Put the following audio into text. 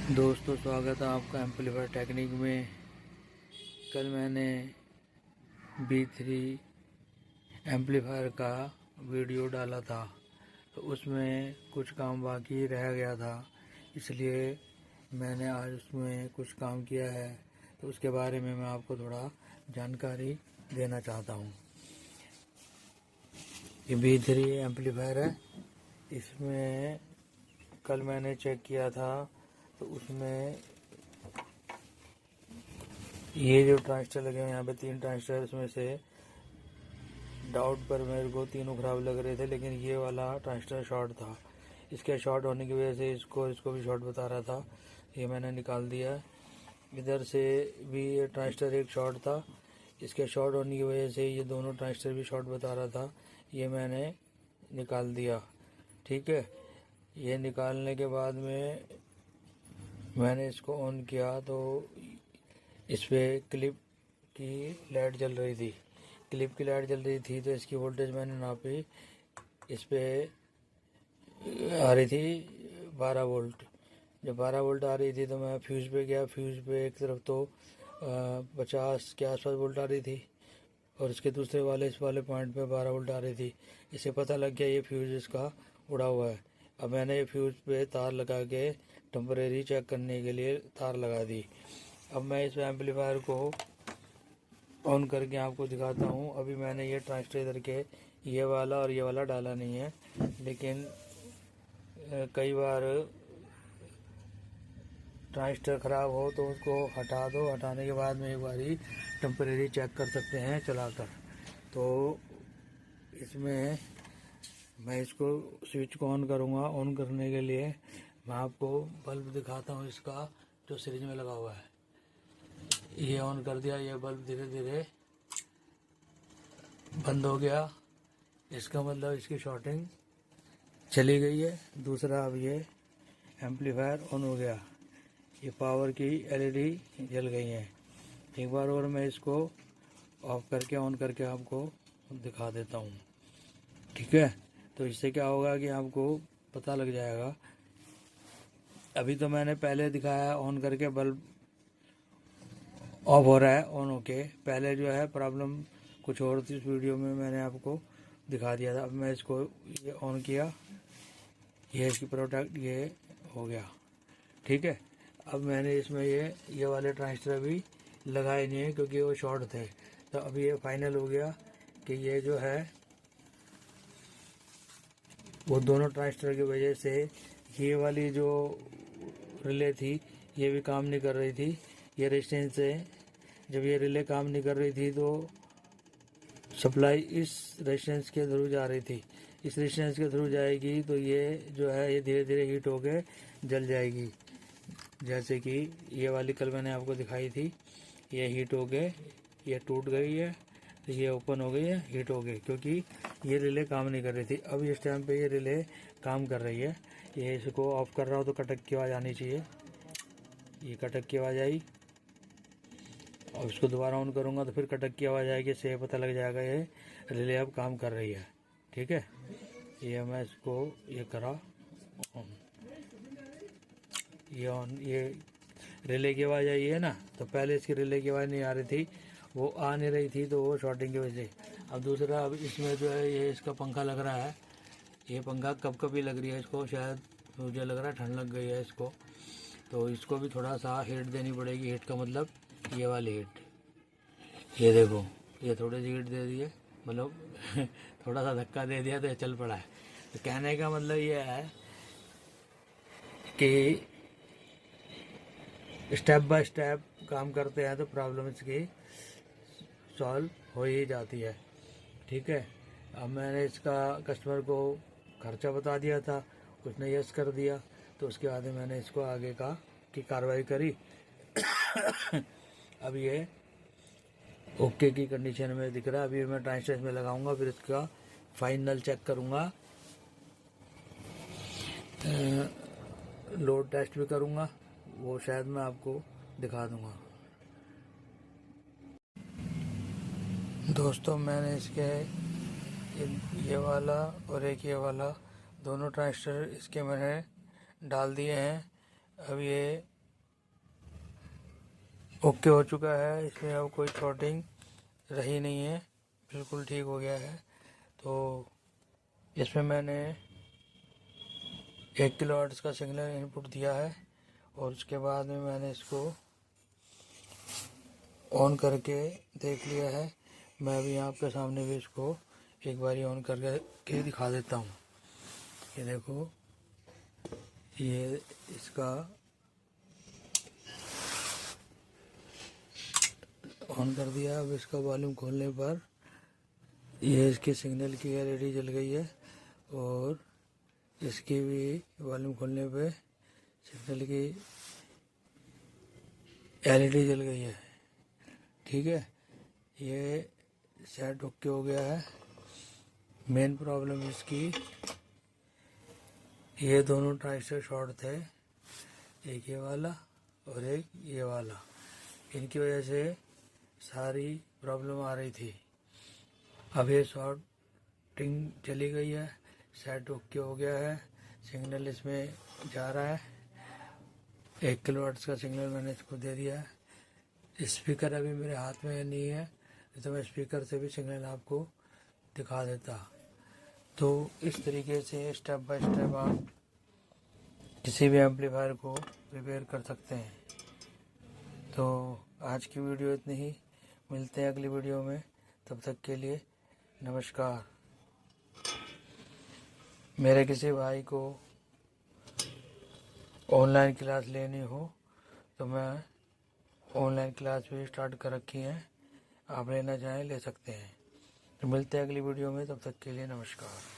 दोस्तों, स्वागत है आपका एम्पलीफायर टेक्निक में। कल मैंने B3 एम्पलीफायर का वीडियो डाला था, तो उसमें कुछ काम बाकी रह गया था, इसलिए मैंने आज उसमें कुछ काम किया है। तो उसके बारे में मैं आपको थोड़ा जानकारी देना चाहता हूँ। ये B3 एम्पलीफायर है। इसमें कल मैंने चेक किया था, तो उसमें ये जो ट्रांजिस्टर लगे हैं यहाँ पे 3 ट्रांजिस्टर, इसमें से डाउट पर मेरे को तीनों खराब लग रहे थे, लेकिन ये वाला ट्रांजिस्टर शॉर्ट था। इसके शॉर्ट होने की वजह से इसको भी शॉर्ट बता रहा था। ये मैंने निकाल दिया। इधर से भी ये ट्रांजिस्टर एक शॉर्ट था, इसके शॉर्ट होने की वजह से ये दोनों ट्रांजिस्टर भी शॉर्ट बता रहा था। ये मैंने निकाल दिया। ठीक है। ये निकालने के बाद में मैंने इसको ऑन किया, तो इस पर क्लिप की लाइट जल रही थी। क्लिप की लाइट जल रही थी तो इसकी वोल्टेज मैंने नापी। इस पर आ रही थी 12 वोल्ट। जब 12 वोल्ट आ रही थी तो मैं फ्यूज़ पे गया। फ्यूज़ पे एक तरफ तो 50 के आसपास वोल्ट आ रही थी, और इसके दूसरे वाले इस वाले पॉइंट पे 12 वोल्ट आ रही थी। इससे पता लग गया ये फ्यूज़ इसका उड़ा हुआ है। अब मैंने फ्यूज़ पे तार लगा के टेम्परेरी चेक करने के लिए तार लगा दी। अब मैं इस एम्पलीफायर को ऑन करके आपको दिखाता हूँ। अभी मैंने ये ट्रांजिस्टर इधर के ये वाला और ये वाला डाला नहीं है, लेकिन कई बार ट्रांजिस्टर ख़राब हो तो उसको हटा दो। हटाने के बाद में एक बारी टेम्परेरी चेक कर सकते हैं चलाकर। तो इसमें मैं इसको स्विच को ऑन करूँगा। ऑन करने के लिए मैं आपको बल्ब दिखाता हूँ इसका, जो सीरीज में लगा हुआ है। ये ऑन कर दिया। ये बल्ब धीरे धीरे बंद हो गया। इसका मतलब इसकी शॉर्टिंग चली गई है। दूसरा, अब ये एम्पलीफायर ऑन हो गया। ये पावर की एलईडी जल गई है। एक बार और मैं इसको ऑफ करके ऑन करके आपको दिखा देता हूँ। ठीक है। तो इससे क्या होगा कि आपको पता लग जाएगा। अभी तो मैंने पहले दिखाया ऑन करके बल्ब ऑफ हो रहा है। ऑन होके पहले जो है प्रॉब्लम कुछ और थी। इस वीडियो में मैंने आपको दिखा दिया था। अब मैं इसको ये ऑन किया, ये इसकी प्रोडक्ट ये हो गया। ठीक है। अब मैंने इसमें ये वाले ट्रांजिस्टर भी लगाए नहीं है, क्योंकि वो शॉर्ट थे। तो अब ये फाइनल हो गया कि ये जो है वो दोनों ट्रांजिस्टर की वजह से ये वाली जो रिले थी ये भी काम नहीं कर रही थी। ये रेजिस्टेंस से जब ये रिले काम नहीं कर रही थी तो सप्लाई इस रेजिस्टेंस के थ्रू जा रही थी। इस रेजिस्टेंस के थ्रू जाएगी तो ये जो है ये धीरे धीरे हीट होके जल जाएगी। जैसे कि ये वाली कल मैंने आपको दिखाई थी। ये हीट हो गए, ये टूट गई है, तो ये ओपन हो गई है, हीट हो गई, क्योंकि ये रिले काम नहीं कर रही थी। अब इस टाइम पे ये रिले काम कर रही है। ये इसको ऑफ कर रहा हो तो कटक की आवाज़ आनी चाहिए। ये कटक की आवाज़ आई। और इसको दोबारा ऑन करूँगा तो फिर कटक की आवाज़ आएगी। इससे पता लग जाएगा ये रिले अब काम कर रही है। ठीक है। ये मैं इसको ये करा ऑन, ये ऑन, ये रिले की आवाज़ आई है ना। तो पहले इसकी रिले की आवाज़ नहीं आ रही थी, वो आ नहीं रही थी, तो वो शॉर्टिंग की वजह से। अब दूसरा, अब इसमें जो है ये इसका पंखा लग रहा है। ये पंखा कब कभी लग रही है इसको, शायद मुझे लग रहा है ठंड लग गई है इसको। तो इसको भी थोड़ा सा हीट देनी पड़ेगी। हीट का मतलब ये वाली हीट, ये देखो, ये थोड़ी सी हीट दे दी है, मतलब थोड़ा सा धक्का दे दिया तो ये चल पड़ा है। तो कहने का मतलब ये है कि स्टेप बाय स्टेप काम करते हैं तो प्रॉब्लम इसकी सॉल्व हो ही जाती है। ठीक है। अब मैंने इसका कस्टमर को खर्चा बता दिया था, उसने यस कर दिया। तो उसके बाद मैंने इसको आगे की कार्रवाई करी। अब ये ओके की कंडीशन में दिख रहा है। अभी मैं ट्रांजिस्टर में लगाऊंगा, फिर इसका फाइनल चेक करूंगा, लोड टेस्ट भी करूंगा, वो शायद मैं आपको दिखा दूंगा। दोस्तों, मैंने इसके ये वाला और एक ये वाला दोनों ट्रांजिस्टर इसके मैंने डाल दिए हैं। अब ये ओके हो चुका है, इसमें अब कोई शॉर्टिंग रही नहीं है, बिल्कुल ठीक हो गया है। तो इसमें मैंने 1 किलो हर्ट्ज़ का सिग्नल इनपुट दिया है और उसके बाद में मैंने इसको ऑन करके देख लिया है। मैं अभी आपके सामने भी इसको एक बारी ऑन करके दिखा देता हूँ। ये देखो, ये इसका ऑन कर दिया। अब इसका वॉल्यूम खोलने पर ये इसके सिग्नल की एलईडी जल गई है और इसकी भी वॉल्यूम खोलने पे सिग्नल की एलईडी जल गई है। ठीक है, ये सेट ओके हो गया है। मेन प्रॉब्लम इसकी, ये दोनों ट्रांजिस्टर शॉर्ट थे, एक ये वाला और एक ये वाला। इनकी वजह से सारी प्रॉब्लम आ रही थी। अब ये शॉर्टिंग चली गई है, सेट ओके हो गया है, सिग्नल इसमें जा रहा है। 1 किलो हर्ट्ज़ का सिग्नल मैंने इसको दे दिया है। स्पीकर अभी मेरे हाथ में नहीं है, तो मैं स्पीकर से भी सिग्नल आपको दिखा देता। तो इस तरीके से स्टेप बाय स्टेप आप किसी भी एम्पलीफायर को रिपेयर कर सकते हैं। तो आज की वीडियो इतनी ही, मिलते हैं अगली वीडियो में, तब तक के लिए नमस्कार। मेरे किसी भाई को ऑनलाइन क्लास लेनी हो तो मैं ऑनलाइन क्लास भी स्टार्ट कर रखी है, आप लेना चाहें ले सकते हैं। तो मिलते हैं अगली वीडियो में, तब तक के लिए नमस्कार।